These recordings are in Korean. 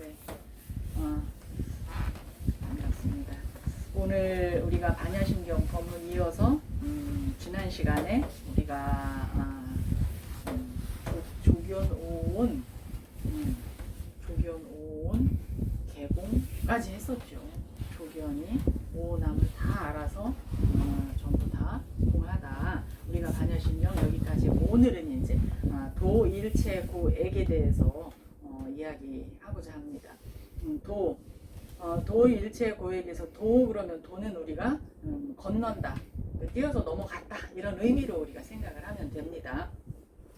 네. 반갑습니다. 오늘 우리가 반야신경 법문 이어서 지난 시간에 우리가 조견오온 개공까지 했었죠. 조견이 오남을 다 알아서 전부 다 공하다. 우리가 반야신경 여기까지. 오늘은 이제 도일체고액에 대해서 이야기하고자 합니다. 도일체고액에서 그러면 도는 우리가 건넌다, 뛰어서 넘어갔다, 이런 의미로 우리가 생각을 하면 됩니다.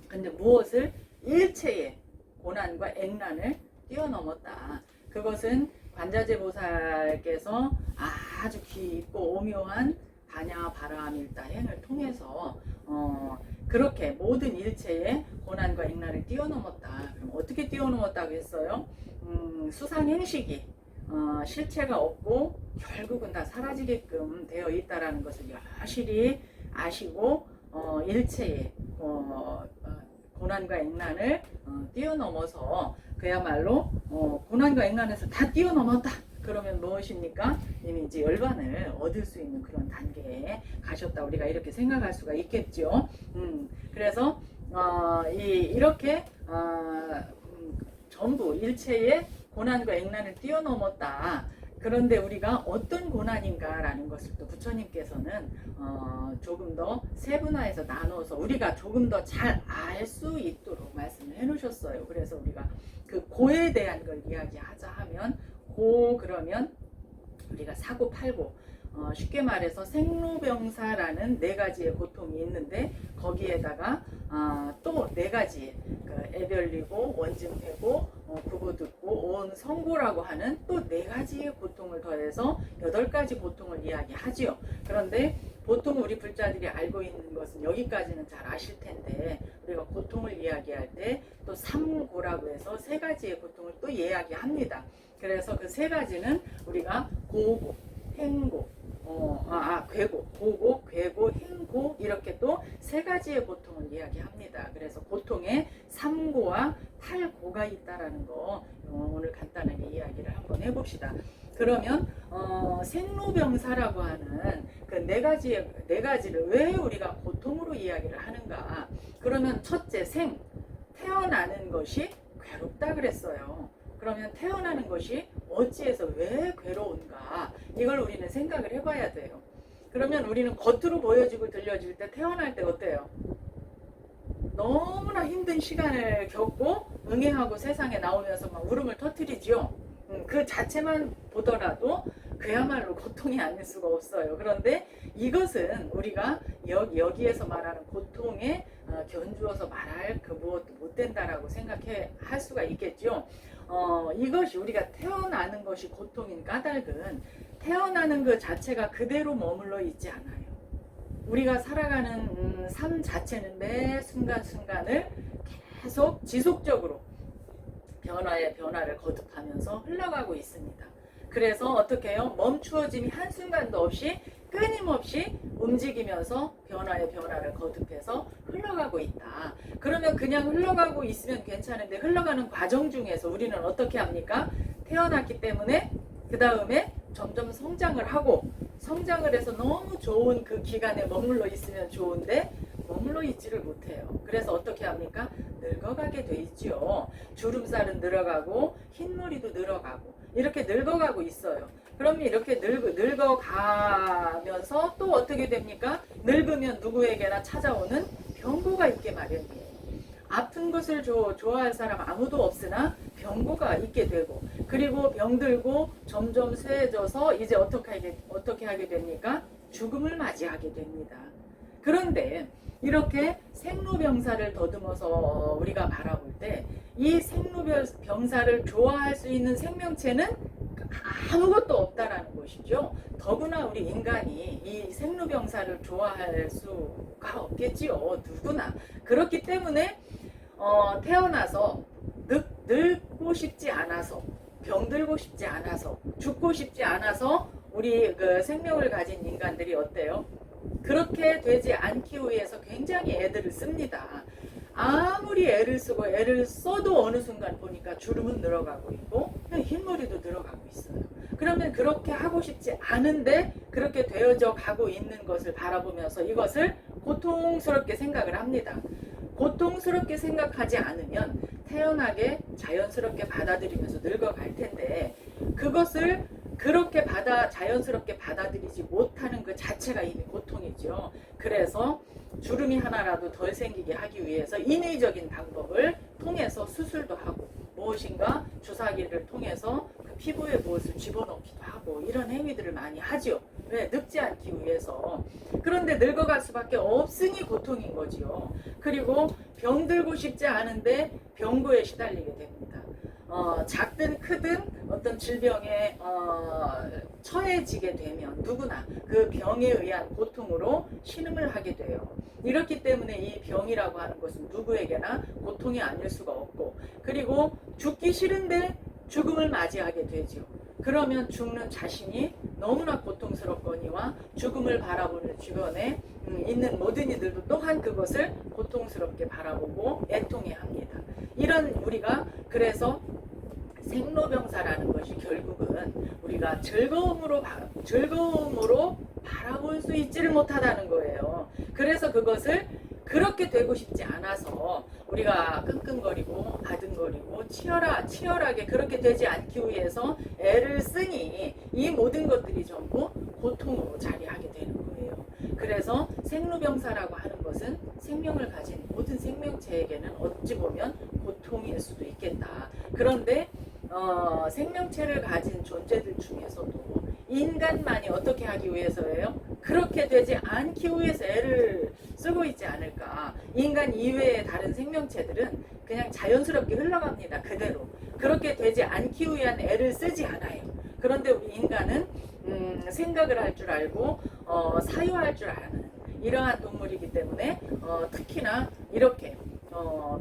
근데 무엇을? 일체의 고난과 액난을 뛰어넘었다. 그것은 관자재보살께서 아주 깊고 오묘한 반야 바라밀다행을 통해서 그렇게 모든 일체의 고난과 액난을 뛰어넘었다. 그럼 어떻게 뛰어넘었다고 했어요? 수상행식이 실체가 없고 결국은 다 사라지게끔 되어 있다라는 것을 여실히 아시고 일체의 고난과 액난을 뛰어넘어서 그야말로 고난과 액난에서 다 뛰어넘었다. 그러면 무엇입니까? 이미 이제 열반을 얻을 수 있는 그런 단계에 가셨다. 우리가 이렇게 생각할 수가 있겠죠. 그래서 이렇게 전부 일체의 고난과 액난을 뛰어넘었다. 그런데 우리가 어떤 고난인가라는 것을 또 부처님께서는 조금 더 세분화해서 나눠서 우리가 조금 더 잘 알 수 있도록 말씀을 해놓으셨어요. 그래서 우리가 그 고에 대한 걸 이야기하자 하면, 그러면 우리가 사고팔고, 쉽게 말해서 생로병사라는 네 가지의 고통이 있는데 거기에다가 또 네 가지, 애별리고 원증회고 구고듣고 온 성고라고 하는 또 네 가지의 고통을 더해서 8가지 고통을 이야기하지요. 그런데 보통 우리 불자들이 알고 있는 것은 여기까지는 잘 아실 텐데, 우리가 고통을 이야기할 때 또 삼고라고 해서 3가지의 고통을 또 이야기합니다. 그래서 그 3가지는 우리가 고고, 행고, 괴고, 고고, 괴고, 행고, 이렇게 또 3가지의 고통을 이야기합니다. 그래서 고통에 3고와 8고가 있다라는 거 오늘 간단하게 이야기를 한번 해봅시다. 그러면 생로병사라고 하는 그 네 가지를 왜 우리가 고통으로 이야기를 하는가? 그러면 첫째, 태어나는 것이 괴롭다 그랬어요. 그러면 태어나는 것이 어찌해서 왜 괴로운가? 이걸 우리는 생각을 해봐야 돼요. 그러면 우리는 겉으로 보여지고 들려질 때, 태어날 때 어때요? 너무나 힘든 시간을 겪고 응애하고 세상에 나오면서 막 울음을 터뜨리죠. 그 자체만 보더라도 그야말로 고통이 아닐 수가 없어요. 그런데 이것은 우리가 여기에서 말하는 고통에 견주어서 말할 그 무엇도 못 된다라고 할 수가 있겠죠. 이것이 우리가 태어나는 것이 고통인 까닭은 태어나는 그 자체가 그대로 머물러 있지 않아요. 우리가 살아가는 삶 자체는 매 순간순간을 계속 지속적으로 변화를 거듭하면서 흘러가고 있습니다. 그래서 어떻게 해요? 멈추어짐이 한순간도 없이 끊임없이 움직이면서 변화를 거듭해서 흘러가고 있다. 그러면 그냥 흘러가고 있으면 괜찮은데, 흘러가는 과정 중에서 우리는 어떻게 합니까? 태어났기 때문에 그 다음에 점점 성장을 하고, 성장을 해서 너무 좋은 그 기간에 머물러 있으면 좋은데 머물러 있지를 못해요. 그래서 어떻게 합니까? 늙어가게 돼 있죠. 주름살은 늘어가고 흰머리도 늘어가고 이렇게 늙어가고 있어요. 그러면 이렇게 늙어가면서 또 어떻게 됩니까? 늙으면 누구에게나 찾아오는 병고가 있게 마련이에요. 아픈 것을 좋아할 사람 아무도 없으나 병고가 있게 되고, 그리고 병들고 점점 쇠해져서 이제 어떻게 하게 됩니까? 죽음을 맞이하게 됩니다. 그런데 이렇게 생로병사를 더듬어서 우리가 바라볼 때, 이 생로병사를 좋아할 수 있는 생명체는 아무것도 없다라는 것이죠. 더구나 우리 인간이 이 생로병사를 좋아할 수가 없겠지요. 누구나. 그렇기 때문에 태어나서 늙고 싶지 않아서, 병들고 싶지 않아서, 죽고 싶지 않아서 우리 그 생명을 가진 인간들이 어때요? 그렇게 되지 않기 위해서 굉장히 애들을 씁니다. 아무리 애를 쓰고 애를 써도 어느 순간 보니까 주름은 늘어가고 있고 흰머리도 늘어가고 있어요. 그러면 그렇게 하고 싶지 않은데 그렇게 되어져 가고 있는 것을 바라보면서 이것을 고통스럽게 생각을 합니다. 고통스럽게 생각하지 않으면 태연하게 자연스럽게 받아들이면서 늙어갈 텐데, 그것을 그렇게 자연스럽게 받아들이지 못하는 그 자체가 이미 고통이죠. 그래서 주름이 하나라도 덜 생기게 하기 위해서 인위적인 방법을 통해서 수술도 하고, 무엇인가 주사기를 통해서 그 피부에 무엇을 집어넣기도 하고, 이런 행위들을 많이 하죠. 왜? 늙지 않기 위해서. 그런데 늙어갈 수밖에 없으니 고통인 거지요. 그리고 병들고 싶지 않은데 병고에 시달리게 됩니다. 작든 크든 어떤 질병에 처해지게 되면 누구나 그 병에 의한 고통으로 신음을 하게 돼요. 이렇기 때문에 이 병이라고 하는 것은 누구에게나 고통이 아닐 수가 없고, 그리고 죽기 싫은데 죽음을 맞이하게 되죠. 그러면 죽는 자신이 너무나 고통스럽거니와 죽음을 바라보는 주변에 있는 모든 이들도 또한 그것을 고통스럽게 바라보고 애통해합니다. 이런 우리가 그래서 생로병사라는 것이 결국은 우리가 즐거움으로 바라볼 수 있지를 못하다는 거예요. 그래서 그것을 그렇게 되고 싶지 않아서 우리가 끙끙거리고 아등거리고 치열하게 그렇게 되지 않기 위해서 애를 쓰니 이 모든 것들이 전부 고통으로 자리하게 되는 거예요. 그래서 생로병사라고 하는 것은 생명을 가진 모든 생명체에게는 어찌 보면 고통일 수도 있겠다. 그런데 생명체를 가진 존재들 중에서도 인간만이 어떻게 하기 위해서예요? 그렇게 되지 않기 위해서 애를 쓰고 있지 않을까. 인간 이외의 다른 생명체들은 그냥 자연스럽게 흘러갑니다. 그대로. 그렇게 되지 않기 위한 애를 쓰지 않아요. 그런데 우리 인간은 생각을 할 줄 알고 사유할 줄 아는 이러한 동물이기 때문에 특히나 이렇게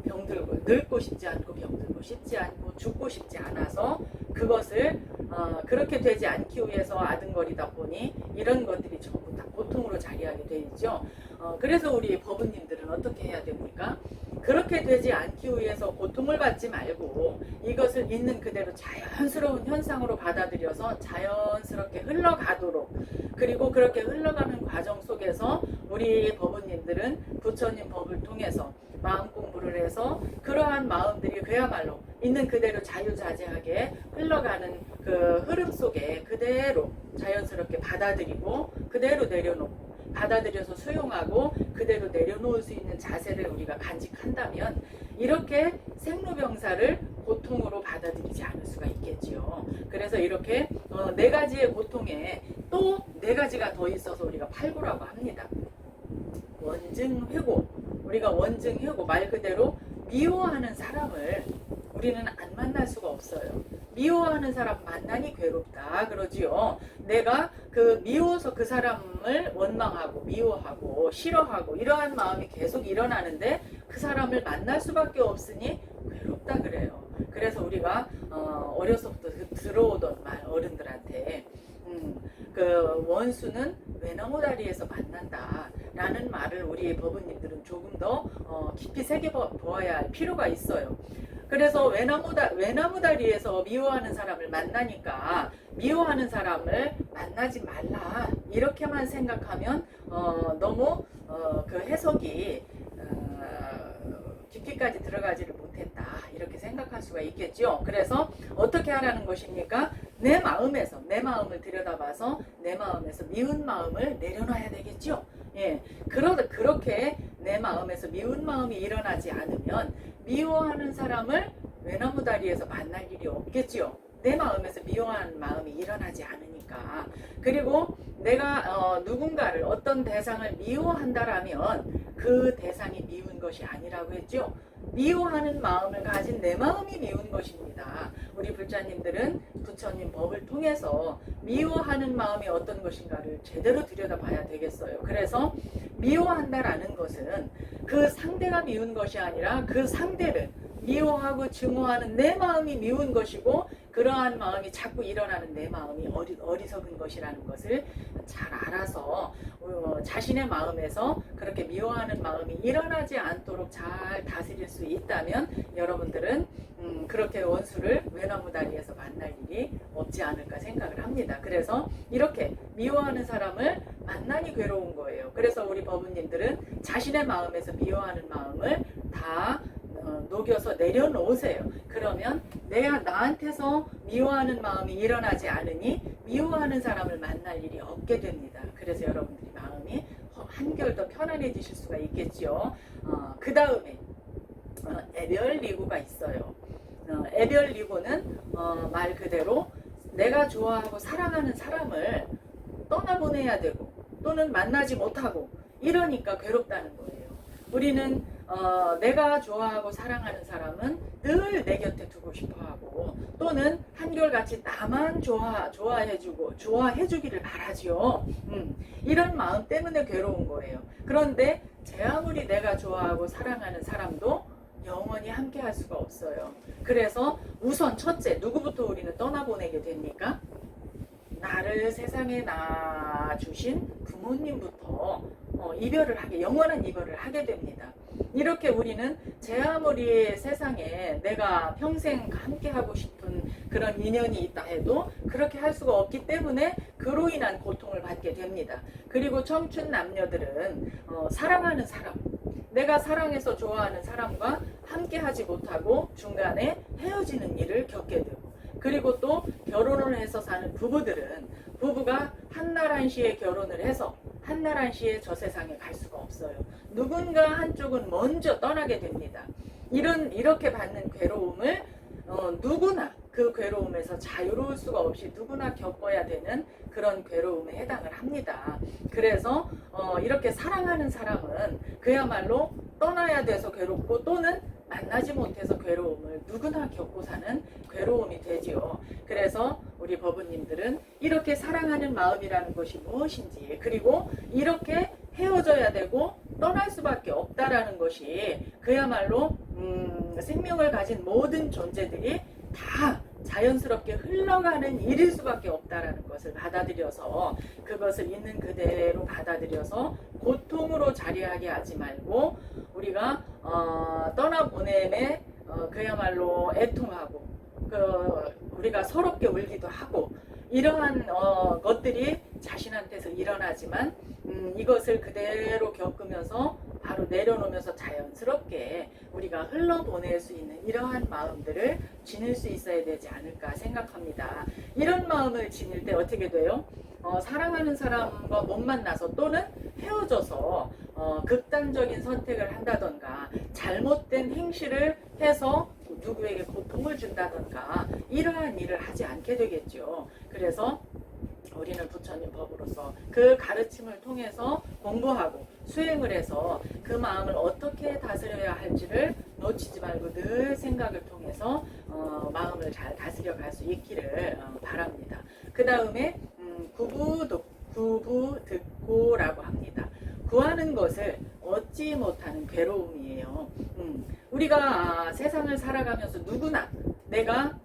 병들고 늙고 싶지 않고 병들고 싶지 않고 죽고 싶지 않아서 그것을 그렇게 되지 않기 위해서 아등거리다 보니 이런 것들이 전부 다 고통으로 자리하게 돼 있죠. 그래서 우리 법은님들은 어떻게 해야 됩니까? 그렇게 되지 않기 위해서 고통을 받지 말고 이것을 있는 그대로 자연스러운 현상으로 받아들여서 자연스럽게 흘러가도록, 그리고 그렇게 흘러가는 과정 속에서 우리 법은님들은 부처님 법을 통해서 마음 공부를 해서 그러한 마음들이 그야말로 있는 그대로 자유자재하게 흘러가는 그 흐름 속에 그대로 자연스럽게 받아들이고 그대로 내려놓고, 받아들여서 수용하고 그대로 내려놓을 수 있는 자세를 우리가 간직한다면 이렇게 생로병사를 고통으로 받아들이지 않을 수가 있겠지요. 그래서 이렇게 네 가지의 고통에 또 네 가지가 더 있어서 우리가 팔구라고 합니다. 원증회고, 우리가 원증회고 말 그대로 미워하는 사람을 우리는 안 만날 수가 없어요. 미워하는 사람 만나니 괴롭다 그러지요. 내가 그 미워서 그 사람을 원망하고 미워하고 싫어하고 이러한 마음이 계속 일어나는데 그 사람을 만날 수밖에 없으니 괴롭다 그래요. 그래서 우리가 어려서부터 들어오던 말, 어른들한테 그 원수는 외나무다리에서 만난다 라는 말을 우리 법은님들은 조금 더 깊이 새겨보아야 할 필요가 있어요. 그래서 외나무다리에서 미워하는 사람을 만나니까 미워하는 사람을 만나지 말라 이렇게만 생각하면 너무 그 해석이 깊이까지 들어가지를 못했다 이렇게 생각할 수가 있겠죠. 그래서 어떻게 하라는 것입니까? 내 마음을 들여다봐서 내 마음에서 미운 마음을 내려놔야 되겠죠. 예, 그렇게 내 마음에서 미운 마음이 일어나지 않으면 미워하는 사람을 외나무다리에서 만날 일이 없겠지요. 내 마음에서 미워하는 마음이 일어나지 않으니까. 그리고 내가 누군가를, 어떤 대상을 미워한다라면 그 대상이 미운 것이 아니라고 했죠. 미워하는 마음을 가진 내 마음이 미운 것입니다. 우리 불자님들은 부처님 법을 통해서 미워하는 마음이 어떤 것인가를 제대로 들여다봐야 되겠어요. 그래서 미워한다라는 것은 그 상대가 미운 것이 아니라 그 상대를 미워하고 증오하는 내 마음이 미운 것이고, 그러한 마음이 자꾸 일어나는 내 마음이 어리석은 것이라는 것을 잘 알아서 자신의 마음에서 그렇게 미워하는 마음이 일어나지 않도록 잘 다스릴 수 있다면 여러분들은 그렇게 원수를 외나무 다리에서 만날 일이 없지 않을까 생각을 합니다. 그래서 이렇게 미워하는 사람을 만나니 괴로운 거예요. 그래서 우리 법우님들은 자신의 마음에서 미워하는 마음을 다 녹여서 내려놓으세요. 그러면 내가 나한테서 미워하는 마음이 일어나지 않으니 미워하는 사람을 만날 일이 없게 됩니다. 그래서 여러분들이 마음이 한결 더 편안해지실 수가 있겠죠. 그 다음에 애별리고가 있어요. 애별리고는 말 그대로 내가 좋아하고 사랑하는 사람을 떠나보내야 되고 또는 만나지 못하고 이러니까 괴롭다는 거예요. 우리는 내가 좋아하고 사랑하는 사람은 늘 내 곁에 두고 싶어하고 또는 한결같이 나만 좋아해주기를 바라지요. 이런 마음 때문에 괴로운 거예요. 그런데 제 아무리 내가 좋아하고 사랑하는 사람도 영원히 함께 할 수가 없어요. 그래서 우선 첫째, 누구부터 우리는 떠나보내게 됩니까? 나를 세상에 낳아주신 부모님부터 영원한 이별을 하게 됩니다. 이렇게 우리는 제 아무리 세상에 내가 평생 함께 하고 싶은 그런 인연이 있다 해도 그렇게 할 수가 없기 때문에 그로 인한 고통을 받게 됩니다. 그리고 청춘 남녀들은 사랑하는 사람, 내가 사랑해서 좋아하는 사람과 함께 하지 못하고 중간에 헤어지는 일을 겪게 되고, 그리고 또 결혼을 해서 사는 부부들은 부부가 한날 한시에 결혼을 해서 한날 한시에 저 세상에 갈 수가 없어요. 누군가 한쪽은 먼저 떠나게 됩니다. 이렇게 받는 괴로움을 누구나 그 괴로움에서 자유로울 수가 없이 누구나 겪어야 되는 그런 괴로움에 해당을 합니다. 그래서 이렇게 사랑하는 사람은 그야말로 떠나야 돼서 괴롭고 또는 만나지 못해서 괴로움을 누구나 겪고 사는 괴로움이 되지요. 그래서 우리 법우님들은 이렇게 사랑하는 마음이라는 것이 무엇인지, 그리고 이렇게 헤어져야 되고 떠날 수밖에 없다라는 것이 그야말로 생명을 가진 모든 존재들이 다 자연스럽게 흘러가는 일일 수밖에 없다라는 것을 받아들여서 그것을 있는 그대로 받아들여서 고통으로 자리하게 하지 말고 우리가 떠나보냄에 그야말로 애통하고 우리가 서럽게 울기도 하고 이러한 것들이 자신한테서 일어나지만 이것을 그대로 겪으면서 바로 내려놓으면서 자연스럽게 우리가 흘러보낼 수 있는 이러한 마음들을 지닐 수 있어야 되지 않을까 생각합니다. 이런 마음을 지닐 때 어떻게 돼요? 사랑하는 사람과 못 만나서 또는 헤어져서 극단적인 선택을 한다던가 잘못된 행실을 해서 누구에게 고통을 준다던가 이러한 일을 하지 않게 되겠죠. 그래서 우리는 부처님 법으로서 그 가르침을 통해서 공부하고 수행을 해서 그 마음을 어떻게 다스려야 할지를 놓치지 말고 늘 생각을 통해서 마음을 잘 다스려 갈 수 있기를 바랍니다. 그 다음에 구부득고라고 합니다. 구하는 것을 얻지 못하는 괴로움이에요. 우리가 세상을 살아가면서 누구나 내가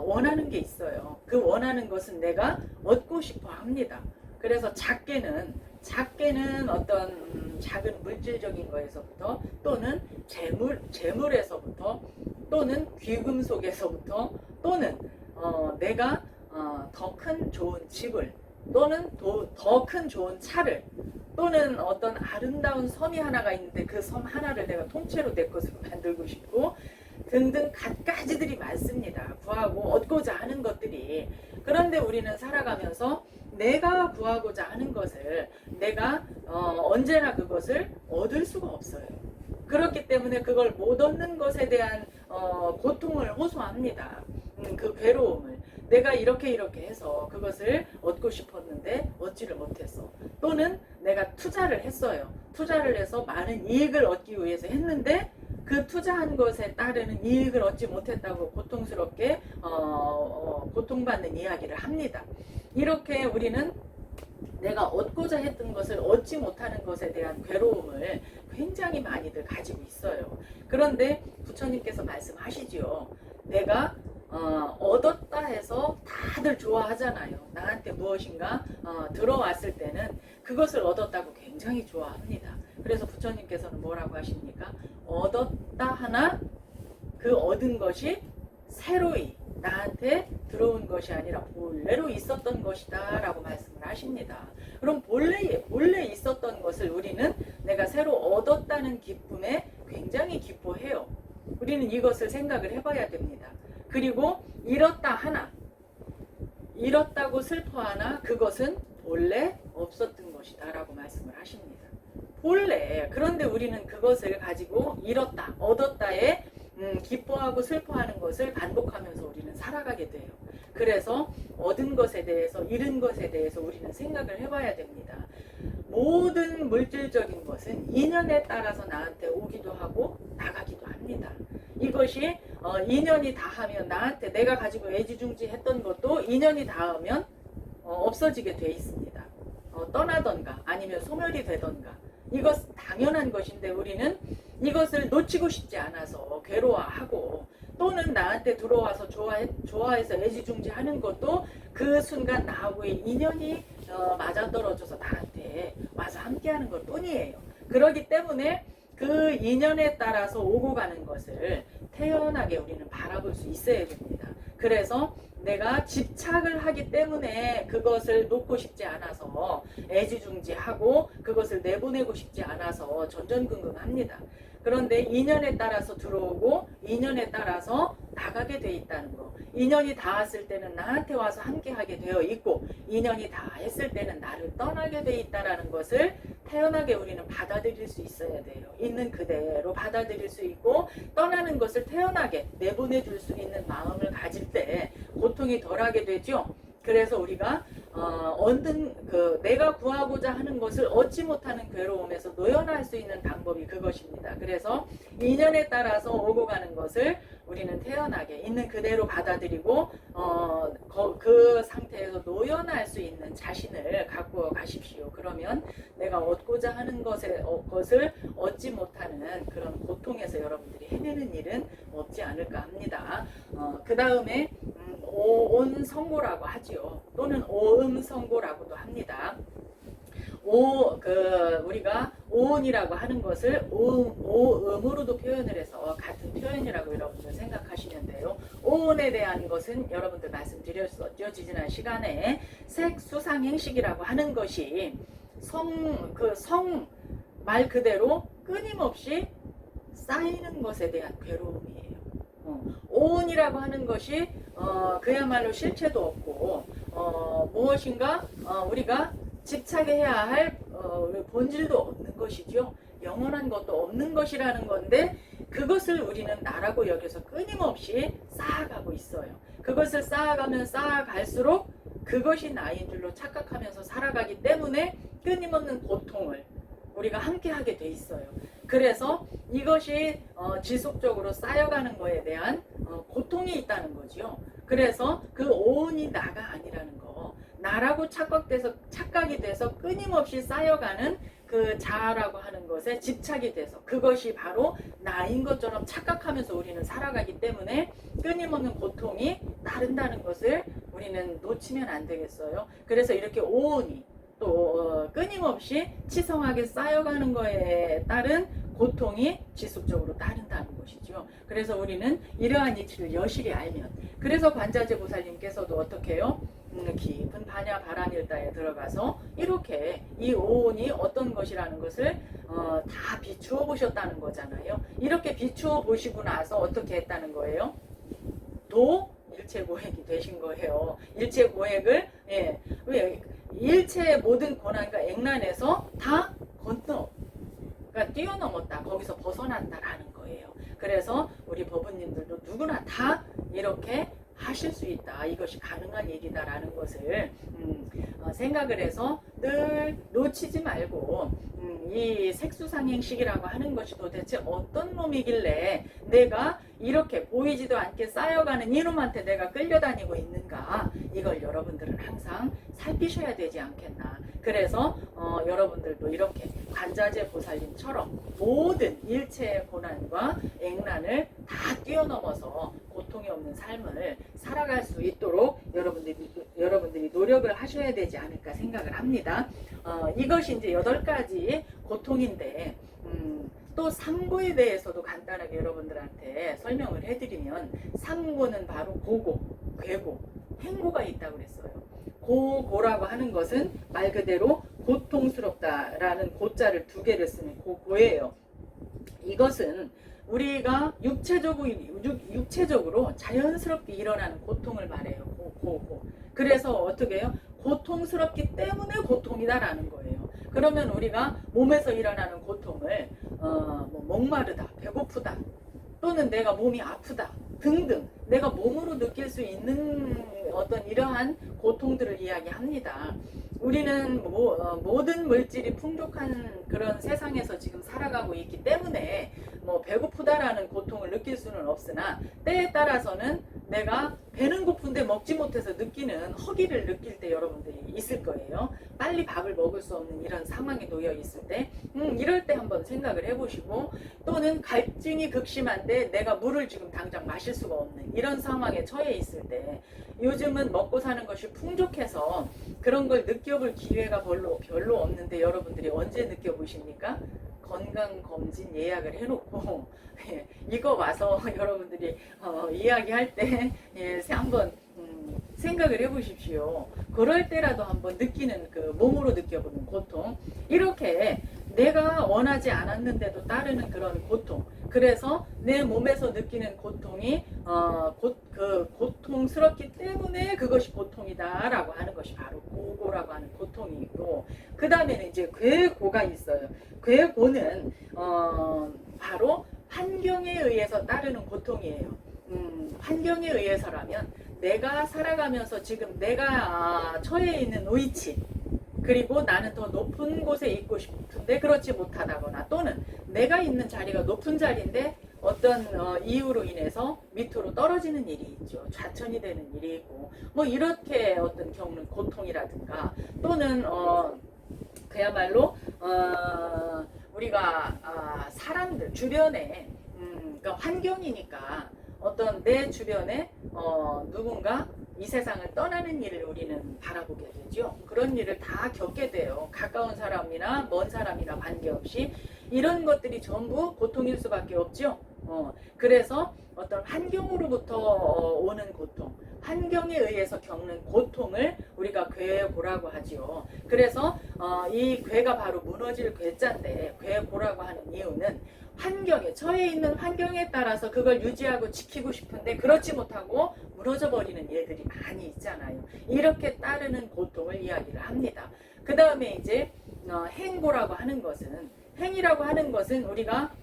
원하는 게 있어요. 그 원하는 것은 내가 얻고 싶어 합니다. 그래서 작게는 어떤 작은 물질적인 거에서부터 또는 재물에서부터 또는 귀금속에서부터 또는 내가 더 큰 좋은 집을 또는 더 큰 좋은 차를 또는 어떤 아름다운 섬이 하나가 있는데 그 섬 하나를 내가 통째로 내 것으로 만들고 싶고 등등 갖가지들이 많습니다. 구하고 얻고자 하는 것들이. 그런데 우리는 살아가면서 내가 구하고자 하는 것을 내가 언제나 그것을 얻을 수가 없어요. 그렇기 때문에 그걸 못 얻는 것에 대한 고통을 호소합니다. 그 괴로움을. 내가 이렇게 해서 그것을 얻고 싶었는데 얻지를 못했어. 또는 내가 투자를 했어요. 투자를 해서 많은 이익을 얻기 위해서 했는데 그 투자한 것에 따르는 이익을 얻지 못했다고 고통스럽게 고통받는 이야기를 합니다. 이렇게 우리는 내가 얻고자 했던 것을 얻지 못하는 것에 대한 괴로움을 굉장히 많이들 가지고 있어요. 그런데 부처님께서 말씀하시지요. 내가 얻었다 해서 다들 좋아하잖아요. 나한테 무엇인가 들어왔을 때는 그것을 얻었다고 굉장히 좋아합니다. 그래서 부처님께서는 뭐라고 하십니까? 얻었다 하나 그 얻은 것이 새로이 나한테 들어온 것이 아니라 본래로 있었던 것이다 라고 말씀을 하십니다. 그럼 본래 있었던 것을 우리는 내가 새로 얻었다는 기쁨에 굉장히 기뻐해요. 우리는 이것을 생각을 해봐야 됩니다. 그리고 잃었다 하나, 잃었다고 슬퍼하나 그것은 본래 없었던 것이다 라고 말씀을 하십니다. 본래. 그런데 우리는 그것을 가지고 잃었다, 얻었다에 기뻐하고 슬퍼하는 것을 반복하면서 우리는 살아가게 돼요. 그래서 얻은 것에 대해서, 잃은 것에 대해서 우리는 생각을 해봐야 됩니다. 모든 물질적인 것은 인연에 따라서 나한테 오기도 하고 나가기도 합니다. 이것이 인연이 닿으면 나한테 내가 가지고 애지중지했던 것도 인연이 닿으면 없어지게 돼 있습니다. 떠나던가 아니면 소멸이 되던가 이것 당연한 것인데 우리는 이것을 놓치고 싶지 않아서 괴로워하고 또는 나한테 들어와서 좋아해서 애지중지하는 것도 그 순간 나하고의 인연이 맞아떨어져서 나한테 와서 함께하는 것 뿐이에요. 그렇기 때문에 그 인연에 따라서 오고 가는 것을 태연하게 우리는 바라볼 수 있어야 됩니다. 그래서 내가 집착을 하기 때문에 그것을 놓고 싶지 않아서 애지중지하고 그것을 내보내고 싶지 않아서 전전긍긍합니다. 그런데 인연에 따라서 들어오고 인연에 따라서 나가게 돼 있다는 거. 인연이 닿았을 때는 나한테 와서 함께하게 되어 있고 인연이 닿았을 때는 나를 떠나게 돼 있다는 것을 태연하게 우리는 받아들일 수 있어야 돼요. 있는 그대로 받아들일 수 있고 떠나는 것을 태연하게 내보내줄 수 있는 마음을 가질 때 고통이 덜하게 되죠. 그래서 우리가 내가 구하고자 하는 것을 얻지 못하는 괴로움에서 노연할 수 있는 방법이 그것입니다. 그래서 인연에 따라서 오고 가는 것을 우리는 태연하게 있는 그대로 받아들이고 그 상태에서 노연할 수 있는 자신을 갖고 가십시오. 그러면 내가 얻고자 하는 것을 얻지 못하는 그런 고통에서 여러분들이 해내는 일은 없지 않을까 합니다. 그 다음에 오온성고라고 하지요. 또는 오음성고라고도 합니다. 우리가 오온이라고 하는 것을 오음으로도 표현을 해서 같은 표현이라고 여러분들 생각하시면 돼요. 오온에 대한 것은 여러분들 말씀드렸었죠. 지지난 시간에 색수상행식이라고 하는 것이 성 말 그대로 끊임없이 쌓이는 것에 대한 괴로움이에요. 오온이라고 하는 것이 그야말로 실체도 없고 무엇인가 우리가 집착해야 할 본질도 없는 것이죠. 영원한 것도 없는 것이라는 건데 그것을 우리는 나라고 여겨서 끊임없이 쌓아가고 있어요. 그것을 쌓아가면 쌓아갈수록 그것이 나인 줄로 착각하면서 살아가기 때문에 끊임없는 고통을 우리가 함께하게 돼 있어요. 그래서 이것이 지속적으로 쌓여가는 거에 대한 고통이 있다는 거죠. 그래서 그 오온이 나가 아니라는 거, 나라고 착각이 돼서 끊임없이 쌓여가는 그 자아라고 하는 것에 집착이 돼서 그것이 바로 나인 것처럼 착각하면서 우리는 살아가기 때문에 끊임없는 고통이 따른다는 것을 우리는 놓치면 안 되겠어요. 그래서 이렇게 오온이 또 끊임없이 치성하게 쌓여가는 거에 따른 고통이 지속적으로 따른다는 것이죠. 그래서 우리는 이러한 이치를 여실히 알면, 그래서 관자재 보살님께서도 어떻게 해요? 깊은 반야 바람일다에 들어가서 이렇게 이 오온이 어떤 것이라는 것을 다 비추어 보셨다는 거잖아요. 이렇게 비추어 보시고 나서 어떻게 했다는 거예요? 일체고액이 되신 거예요. 일체고액을 왜 일체의 모든 고난과 액난에서 다 뛰어넘었다. 거기서 벗어났다라는 거예요. 그래서 우리 법은님들도 누구나 다 이렇게 하실 수 있다. 이것이 가능한 일이다라는 것을 생각을 해서 늘 놓치지 말고 이 색수상행식이라고 하는 것이 도대체 어떤 놈이길래 내가 이렇게 보이지도 않게 쌓여가는 이놈한테 내가 끌려다니고 있는가, 이걸 여러분들은 항상 살피셔야 되지 않겠나. 그래서 여러분들도 이렇게 관자재 보살님처럼 모든 일체의 고난과 액난을 다 뛰어넘어서 고통 고통이 없는 삶을 살아갈 수 있도록 여러분들이 노력을 하셔야 되지 않을까 생각을 합니다. 이것이 이제 8가지 고통인데 또 상고에 대해서도 간단하게 여러분들한테 설명을 해드리면, 상고는 바로 고고, 괴고, 행고가 있다고 그랬어요. 고고라고 하는 것은 말 그대로 고통스럽다라는 고자를 2개를 쓰는 고고예요. 이것은 우리가 육체적으로 자연스럽게 일어나는 고통을 말해요. 고고. 그래서 어떻게 해요? 고통스럽기 때문에 고통이다라는 거예요. 그러면 우리가 몸에서 일어나는 고통을 뭐 목마르다, 배고프다, 또는 내가 몸이 아프다 등등 내가 몸으로 느낄 수 있는 어떤 이러한 고통들을 이야기합니다. 우리는 모든 물질이 풍족한 그런 세상에서 지금 살아가고 있기 때문에 뭐 배고프다라는 고통을 느낄 수는 없으나, 때에 따라서는 내가 배는 고픈데 먹지 못해서 느끼는 허기를 느낄 때 여러분들이 있을 거예요. 빨리 밥을 먹을 수 없는 이런 상황에 놓여 있을 때 이럴 때 한번 생각을 해보시고, 또는 갈증이 극심한데 내가 물을 지금 당장 마실 수가 없는 이런 상황에 처해 있을 때, 요즘은 먹고 사는 것이 풍족해서 그런 걸 느껴볼 기회가 별로 없는데 여러분들이 언제 느껴보십니까? 건강검진 예약을 해놓고 이거 와서 여러분들이 이야기할 때 한번 생각을 해보십시오. 그럴 때라도 한번 느끼는, 그 몸으로 느껴보는 고통, 이렇게 내가 원하지 않았는데도 따르는 그런 고통, 그래서 내 몸에서 느끼는 고통이 고통스럽기 때문에 그것이 고통이다라고 하는 것이 바로 고고라고 하는 고통이고, 그 다음에는 이제 괴고가 있어요. 괴고는 바로 환경에 의해서 따르는 고통이에요. 환경에 의해서라면 내가 살아가면서 지금 내가 처해 있는 위치, 그리고 나는 더 높은 곳에 있고 싶은데 그렇지 못하다거나, 또는 내가 있는 자리가 높은 자리인데 어떤 이유로 인해서 밑으로 떨어지는 일이 있죠. 좌천이 되는 일이 있고, 뭐 이렇게 어떤 겪는 고통이라든가, 또는 그야말로 우리가 사람들 주변에 그러니까 환경이니까 어떤 내 주변에 누군가 이 세상을 떠나는 일을 우리는 바라보게 되죠. 그런 일을 다 겪게 돼요. 가까운 사람이나 먼 사람이나 관계없이 이런 것들이 전부 고통일 수밖에 없죠. 그래서 어떤 환경으로부터 오는 고통, 환경에 의해서 겪는 고통을 우리가 괴고라고 하죠. 그래서 이 괴가 바로 무너질 괴자인데, 괴고라고 하는 이유는 환경에, 처해 있는 환경에 따라서 그걸 유지하고 지키고 싶은데 그렇지 못하고 무너져 버리는 일들이 많이 있잖아요. 이렇게 따르는 고통을 이야기를 합니다. 그 다음에 이제 행고라고 하는 것은, 행이라고 하는 것은 우리가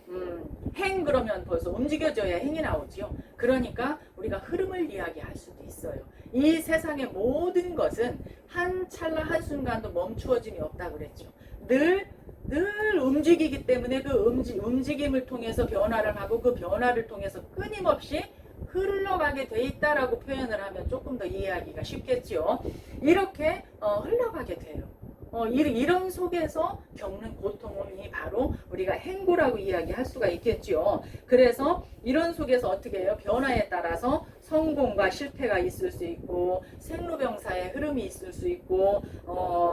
행 그러면 벌써 움직여져야 행이 나오죠. 그러니까 우리가 흐름을 이야기할 수도 있어요. 이 세상의 모든 것은 한 찰나 한순간도 멈추어짐이 없다고 그랬죠. 늘 움직이기 때문에 그 움직임을 통해서 변화를 하고, 그 변화를 통해서 끊임없이 흘러가게 돼 있다라고 표현을 하면 조금 더 이해하기가 쉽겠죠. 이렇게 흘러가게 돼요. 이런 속에서 겪는 고통이 바로 우리가 행고라고 이야기할 수가 있겠죠. 그래서 이런 속에서 어떻게 해요? 변화에 따라서 성공과 실패가 있을 수 있고, 생로병사의 흐름이 있을 수 있고,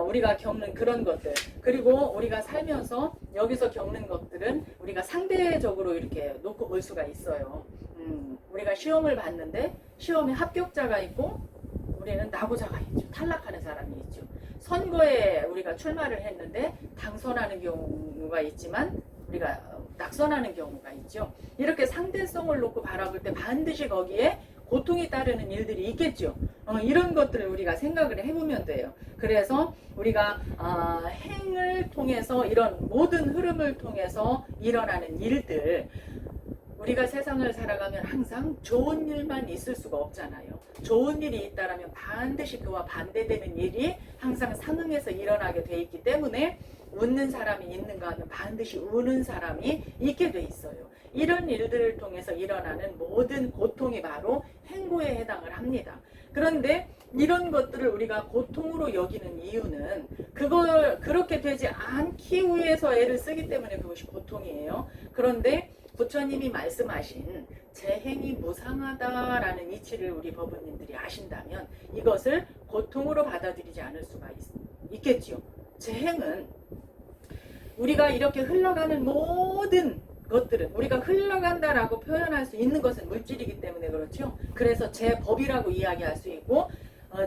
우리가 겪는 그런 것들, 그리고 우리가 살면서 여기서 겪는 것들은 우리가 상대적으로 이렇게 놓고 볼 수가 있어요. 우리가 시험을 봤는데 시험에 합격자가 있고 우리는 낙오자가 있죠. 탈락하는 사람이 있죠. 선거에 우리가 출마를 했는데 당선하는 경우가 있지만 우리가 낙선하는 경우가 있죠. 이렇게 상대성을 놓고 바라볼 때 반드시 거기에 고통이 따르는 일들이 있겠죠. 이런 것들을 우리가 생각을 해보면 돼요. 그래서 우리가 행을 통해서, 이런 모든 흐름을 통해서 일어나는 일들, 우리가 세상을 살아가면 항상 좋은 일만 있을 수가 없잖아요. 좋은 일이 있다라면 반드시 그와 반대되는 일이 항상 상응해서 일어나게 돼 있기 때문에, 웃는 사람이 있는가 하면 반드시 우는 사람이 있게 돼 있어요. 이런 일들을 통해서 일어나는 모든 고통이 바로 행고에 해당을 합니다. 그런데 이런 것들을 우리가 고통으로 여기는 이유는 그걸 그렇게 되지 않기 위해서 애를 쓰기 때문에 그것이 고통이에요. 그런데 부처님이 말씀하신 재행이 무상하다라는 이치를 우리 법원님들이 아신다면 이것을 고통으로 받아들이지 않을 수가 있겠지요. 재행은 우리가 이렇게 흘러가는 모든 것들은 우리가 흘러간다라고 표현할 수 있는 것은 물질이기 때문에 그렇죠. 그래서 재법이라고 이야기할 수 있고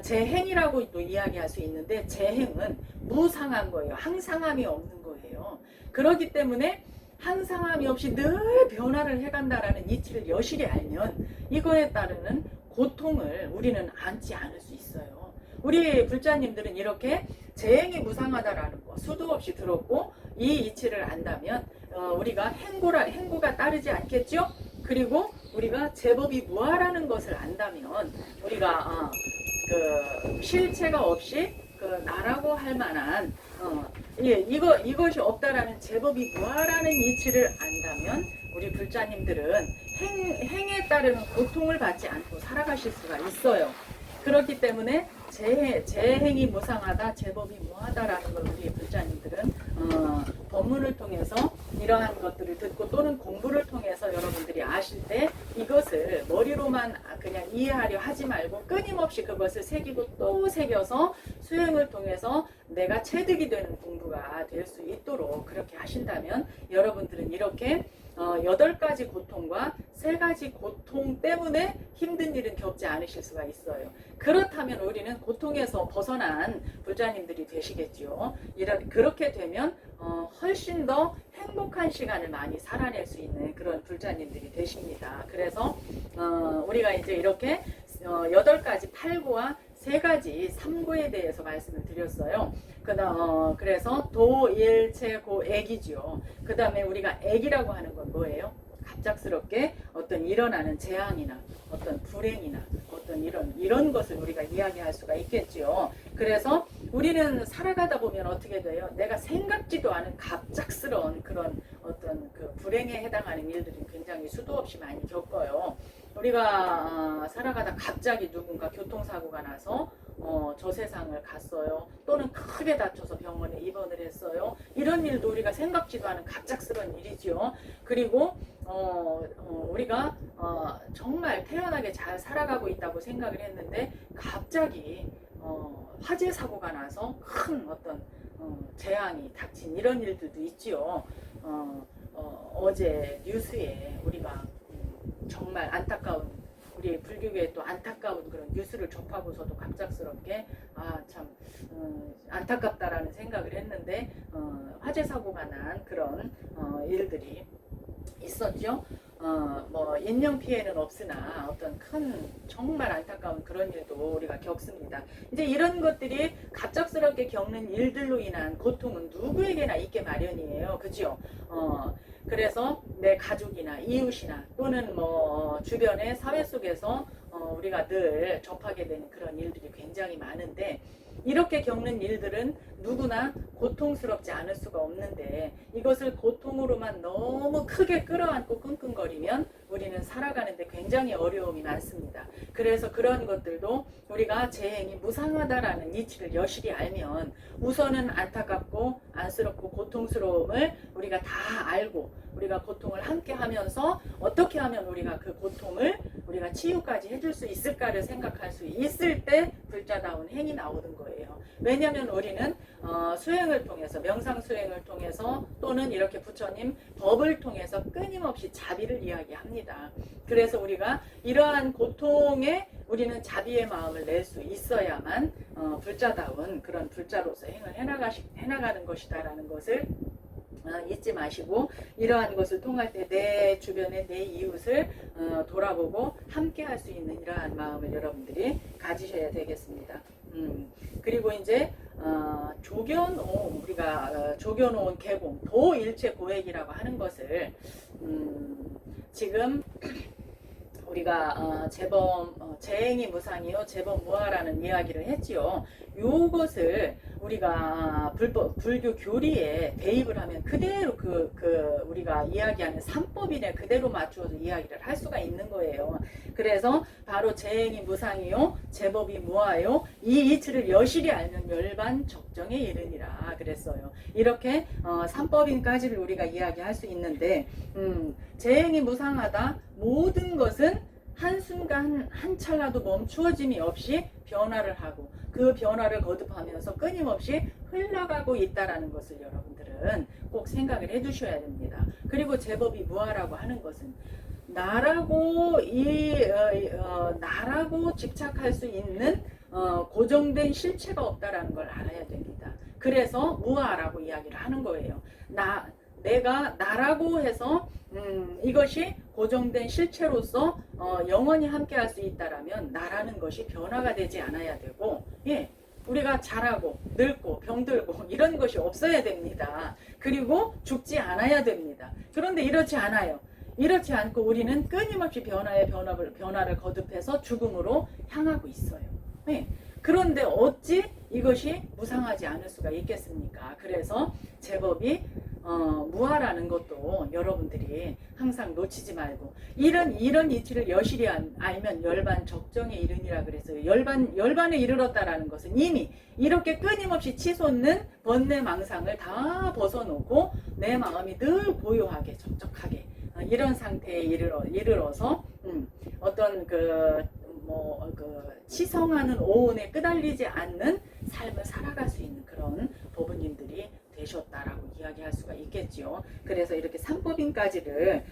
재행이라고도 이야기할 수 있는데 재행은 무상한 거예요. 항상함이 없는 거예요. 그렇기 때문에 항상함이 없이 늘 변화를 해간다라는 이치를 여실히 알면 이거에 따르는 고통을 우리는 안지 않을 수 있어요. 우리 불자님들은 이렇게 재행이 무상하다라는 거 수도 없이 들었고 이 이치를 안다면 우리가 행고가 따르지 않겠죠? 그리고 우리가 제법이 무하라는 것을 안다면 우리가 그 실체가 없이 그 나라고 할 만한 이것이 없다라는 제법이 무하라는 이치를 안다면 우리 불자님들은 행에 따르는 고통을 받지 않고 살아가실 수가 있어요. 그렇기 때문에 재행이 무상하다, 제법이 무하다라는 걸 우리 불자님들은 법문을 통해서 이러한 것들을 듣고 또는 공부를 통해서 여러분들이 아실 때 이것을 머리로만 그냥 이해하려 하지 말고 끊임없이 그것을 새기고 또 새겨서 수행을 통해서 내가 체득이 되는 공부가 될 수 있도록 그렇게 하신다면 여러분들은 이렇게 8가지 고통과 3가지 고통 때문에 힘든 일은 겪지 않으실 수가 있어요. 그렇다면 우리는 고통에서 벗어난 불자님들이 되시겠죠. 그렇게 되면 훨씬 더 행복한 시간을 많이 살아낼 수 있는 그런 불자님들이 되십니다. 그래서 우리가 이제 이렇게 8가지 8구와 3가지 3구에 대해서 말씀을 드렸어요. 그래서 도, 일, 체, 고, 액이죠. 그 다음에 우리가 액이라고 하는 건 뭐예요? 갑작스럽게 어떤 일어나는 재앙이나 어떤 불행이나 어떤 이런 것을 우리가 이야기할 수가 있겠죠. 그래서 우리는 살아가다 보면 어떻게 돼요? 내가 생각지도 않은 갑작스러운 그런 어떤 그 불행에 해당하는 일들이 굉장히 수도 없이 많이 겪어요. 우리가 살아가다 갑자기 누군가 교통사고가 나서 저 세상을 갔어요. 또는 크게 다쳐서 병원에 입원을 했어요. 이런 일도 우리가 생각지도 않은 갑작스러운 일이죠. 그리고 우리가 정말 태연하게 잘 살아가고 있다고 생각을 했는데 갑자기 화재 사고가 나서 큰 어떤 재앙이 닥친 이런 일들도 있지요. 어제 뉴스에 우리가 정말 안타까운 우리 불교계에 또 안타까운 그런 뉴스를 접하고서도 갑작스럽게 참 안타깝다라는 생각을 했는데 화재 사고가 난 그런 일들이 있었죠. 뭐 인명 피해는 없으나 어떤 큰 정말 안타까운 그런 일도 우리가 겪습니다. 이제 이런 것들이 갑작스럽게 겪는 일들로 인한 고통은 누구에게나 있게 마련이에요. 그죠? 그래서 내 가족이나 이웃이나 또는 뭐 주변의 사회 속에서 우리가 늘 접하게 되는 그런 일들이 굉장히 많은데 이렇게 겪는 일들은 누구나 고통스럽지 않을 수가 없는데 이것을 고통으로만 너무 크게 끌어안고 끙끙거리면 우리는 살아가는데 굉장히 어려움이 많습니다. 그래서 그런 것들도 우리가 재행이 무상하다라는 이치를 여실히 알면 우선은 안타깝고 안쓰럽고 고통스러움을 우리가 다 알고 우리가 고통을 함께 하면서 어떻게 하면 우리가 그 고통을 우리가 치유까지 해줄 수 있을까를 생각할 수 있을 때 불자다운 행이 나오는 거예요. 왜냐하면 우리는 수행을 통해서 명상 수행을 통해서 또는 이렇게 부처님 법을 통해서 끊임없이 자비를 이야기합니다. 그래서 우리가 이러한 고통에 우리는 자비의 마음을 낼 수 있어야만 불자다운 그런 불자로서 행을 해나가는 것이다라는 것을 잊지 마시고 이러한 것을 통할 때 내 주변의 내 이웃을 돌아보고 함께 할 수 있는 이러한 마음을 여러분들이 가지셔야 되겠습니다. 그리고 이제 우리가 조겨놓은 개공 도일체 고액이라고 하는 것을 지금 우리가 재행이 무상이요 재법 무하라는 이야기를 했지요. 요것을 우리가 불교 교리에 대입을 하면 그대로 우리가 이야기하는 삼법인에 그대로 맞추어서 이야기를 할 수가 있는 거예요. 그래서 바로 재행이 무상이요 재법이 무하요 이 이치를 여실히 알면 멸반 적정에 이르니라 그랬어요. 이렇게 삼법인까지를 우리가 이야기할 수 있는데 재행이 무상하다. 모든 것은 한순간 한 찰나도 멈추어짐이 없이 변화를 하고 그 변화를 거듭하면서 끊임없이 흘러가고 있다라는 것을 여러분들은 꼭 생각을 해 주셔야 됩니다. 그리고 제법이 무아라고 하는 것은 나라고 나라고 집착할 수 있는 고정된 실체가 없다라는 걸 알아야 됩니다. 그래서 무아라고 이야기를 하는 거예요. 내가 나라고 해서 이것이 고정된 실체로서 영원히 함께할 수 있다라면 나라는 것이 변화가 되지 않아야 되고, 예, 우리가 자라고 늙고 병들고 이런 것이 없어야 됩니다. 그리고 죽지 않아야 됩니다. 그런데 이렇지 않아요. 이렇지 않고 우리는 끊임없이 변화를 거듭해서 죽음으로 향하고 있어요. 네. 그런데 어찌 이것이 무상하지 않을 수가 있겠습니까? 그래서 제법이 무아라는 것도 여러분들이 항상 놓치지 말고 이런 이치를 여실히 알면 열반 적정에 이르니라 그래서 열반에 이르렀다라는 것은 이미 이렇게 끊임없이 치솟는 번뇌 망상을 다 벗어놓고 내 마음이 늘 고요하게 적적하게 이런 상태에 이르러서 어떤 치성하는 오온에 끄달리지 않는 삶을 살아갈 수 있는 그런 법부님들이 되셨다라고 이야기할 수가 있겠죠. 그래서 이렇게 삼법인까지를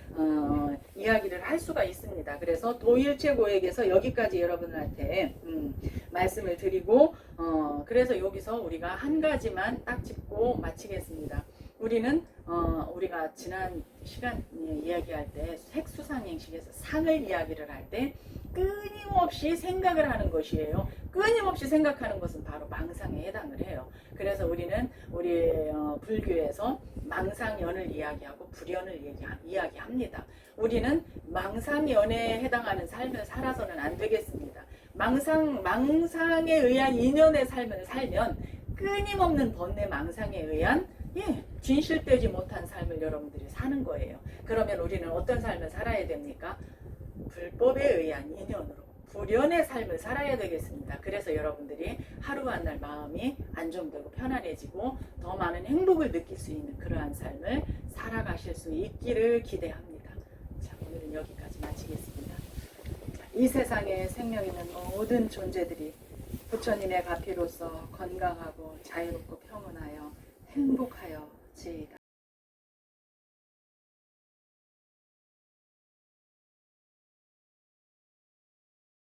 이야기를 할 수가 있습니다. 그래서 도일체고에게서 여기까지 여러분한테 말씀을 드리고 그래서 여기서 우리가 한 가지만 딱 짚고 마치겠습니다. 우리가 지난 시간 이야기할 때 색수상행식에서 상을 이야기를 할 때 끊임없이 생각을 하는 것이에요. 끊임없이 생각하는 것은 바로 망상에 해당을 해요. 그래서 우리는 우리 불교에서 망상연을 이야기하고 불연을 이야기합니다. 우리는 망상연에 해당하는 삶을 살아서는 안 되겠습니다. 망상에 의한 인연의 삶을 살면 끊임없는 번뇌 망상에 의한 진실되지 못한 삶을 여러분들이 사는 거예요. 그러면 우리는 어떤 삶을 살아야 됩니까? 불법에 의한 인연으로 불연의 삶을 살아야 되겠습니다. 그래서 여러분들이 하루 한 날 마음이 안정되고 편안해지고 더 많은 행복을 느낄 수 있는 그러한 삶을 살아가실 수 있기를 기대합니다. 자, 오늘은 여기까지 마치겠습니다. 자, 이 세상에 생명 있는 모든 존재들이 부처님의 가피로서 건강하고 자유롭고 평온하여 행복하여 지이다.